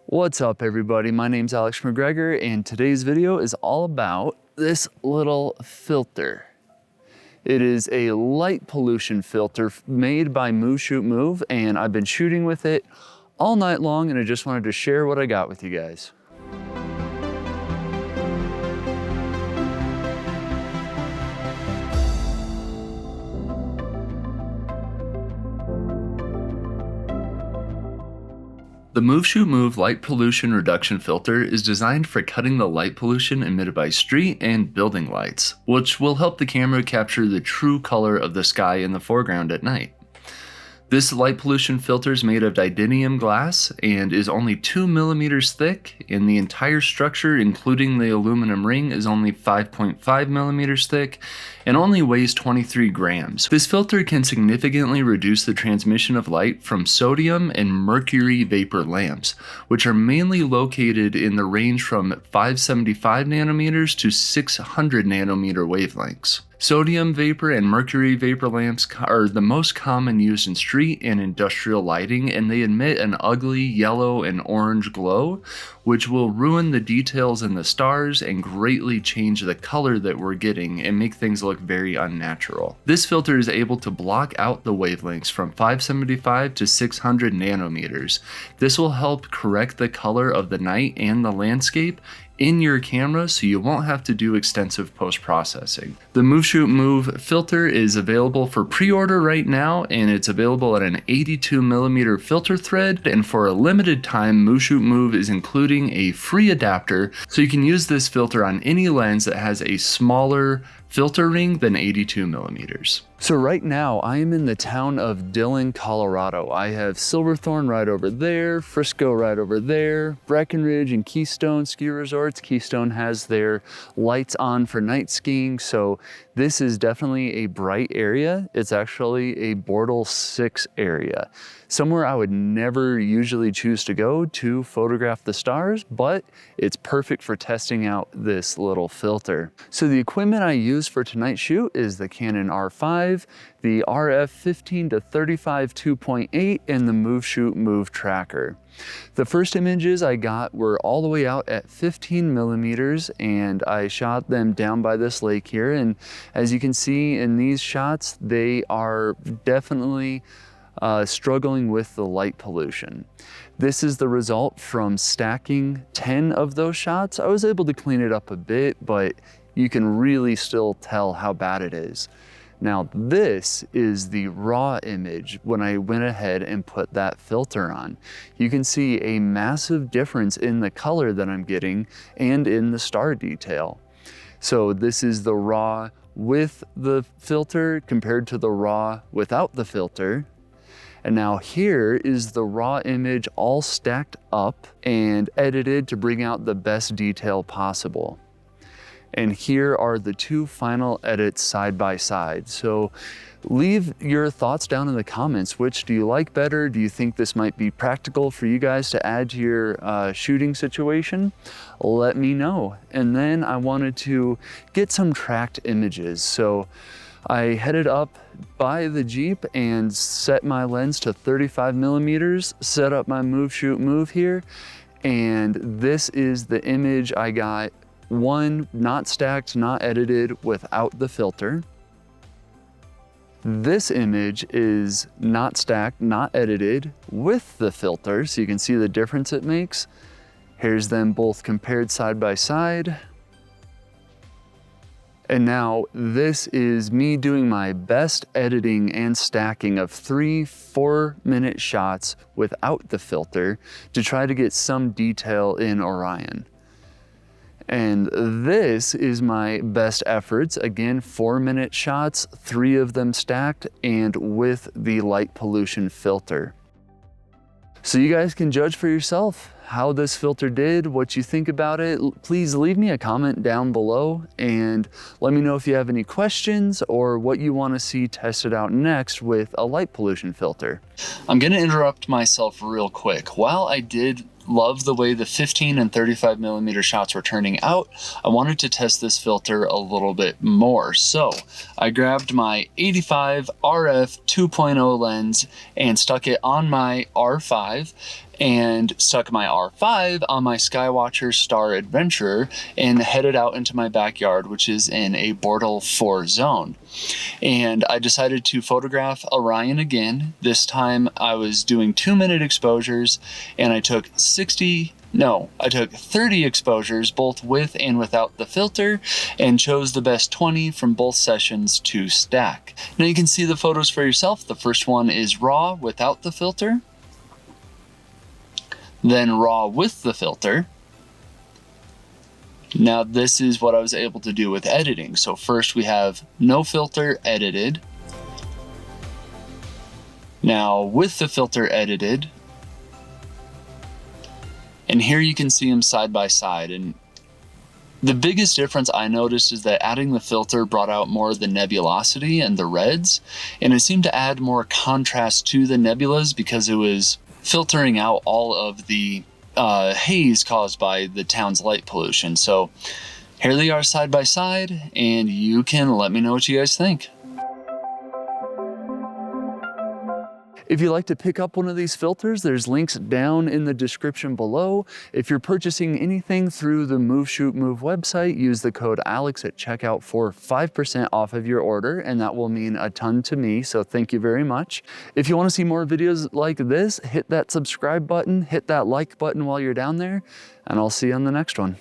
What's up everybody, my name's Alex McGregor and today's video is all about this little filter. It is a light pollution filter made by Move Shoot Move, and I've been shooting with it all night long and I just wanted to share what I got with you guys. The Move Shoot Move Light Pollution Reduction Filter is designed for cutting the light pollution emitted by street and building lights, which will help the camera capture the true color of the sky in the foreground at night. This light pollution filter is made of titanium glass and is only 2 millimeters thick, and the entire structure, including the aluminum ring, is only 5.5 millimeters thick and only weighs 23 grams. This filter can significantly reduce the transmission of light from sodium and mercury vapor lamps, which are mainly located in the range from 575 nanometers to 600 nanometer wavelengths. Sodium vapor and mercury vapor lamps are the most common used in street and industrial lighting, and they emit an ugly yellow and orange glow, which will ruin the details in the stars and greatly change the color that we're getting and make things look very unnatural. This filter is able to block out the wavelengths from 575 to 600 nanometers. This will help correct the color of the night and the landscape in your camera, so you won't have to do extensive post-processing. The Move Shoot Move filter is available for pre-order right now, and it's available at an 82 millimeter filter thread, and for a limited time Move Shoot Move is including a free adapter, so you can use this filter on any lens that has a smaller filter ring than 82 millimeters. So right now I am in the town of Dillon, Colorado. I have Silverthorne right over there, Frisco right over there, Breckenridge and Keystone ski resorts. Keystone has their lights on for night skiing, so this is definitely a bright area. It's actually a Bortle 6 area. Somewhere I would never usually choose to go to photograph the stars, but it's perfect for testing out this little filter. So the equipment I use for tonight's shoot is the Canon R5, the RF 15 to 35 2.8, and the Move Shoot Move tracker. The first images I got were all the way out at 15 millimeters, and I shot them down by this lake here. And as you can see in these shots, they are definitely struggling with the light pollution. This is the result from stacking 10 of those shots. I was able to clean it up a bit, but you can really still tell how bad it is. Now this is the raw image when I went ahead and put that filter on. You can see a massive difference in the color that I'm getting and in the star detail. So this is the raw with the filter compared to the raw without the filter. And now here is the raw image all stacked up and edited to bring out the best detail possible. And here are the two final edits side by side. So leave your thoughts down in the comments. Which do you like better? Do you think this might be practical for you guys to add to your shooting situation? Let me know. And then I wanted to get some tracked images. So I headed up by the Jeep and set my lens to 35 millimeters, set up my Move Shoot Move here, and this is the image I got. One, not stacked, not edited, without the filter. This image is not stacked, not edited, with the filter, so you can see the difference it makes. Here's them both compared side by side. And now this is me doing my best editing and stacking of 3 4-minute shots without the filter to try to get some detail in Orion. And this is my best efforts. Again, 4-minute shots, 3 of them stacked and with the light pollution filter. So you guys can judge for yourself how this filter did, what you think about it. Please leave me a comment down below and let me know if you have any questions or what you want to see tested out next with a light pollution filter. I'm going to interrupt myself real quick. While I did love the way the 15 and 35 millimeter shots were turning out, I wanted to test this filter a little bit more. So I grabbed my 85 RF 2.0 lens and stuck it on my R5 and stuck my R5 on my Skywatcher Star Adventurer and headed out into my backyard, which is in a Bortle 4 zone. And I decided to photograph Orion again. This time I was doing 2-minute exposures, and I took 30 exposures, both with and without the filter, and chose the best 20 from both sessions to stack. Now you can see the photos for yourself. The first one is raw without the filter, then raw with the filter. Now this is what I was able to do with editing. So first we have no filter edited. Now with the filter edited. And here you can see them side by side. And the biggest difference I noticed is that adding the filter brought out more of the nebulosity and the reds. And it seemed to add more contrast to the nebulas because it was filtering out all of the haze caused by the town's light pollution. So here they are side by side, and you can let me know what you guys think. If you'd like to pick up one of these filters, there's links down in the description below. If you're purchasing anything through the Move Shoot Move website, use the code ALEX at checkout for 5% off of your order, and that will mean a ton to me, so thank you very much. If you want to see more videos like this, hit that subscribe button, hit that like button while you're down there, and I'll see you on the next one.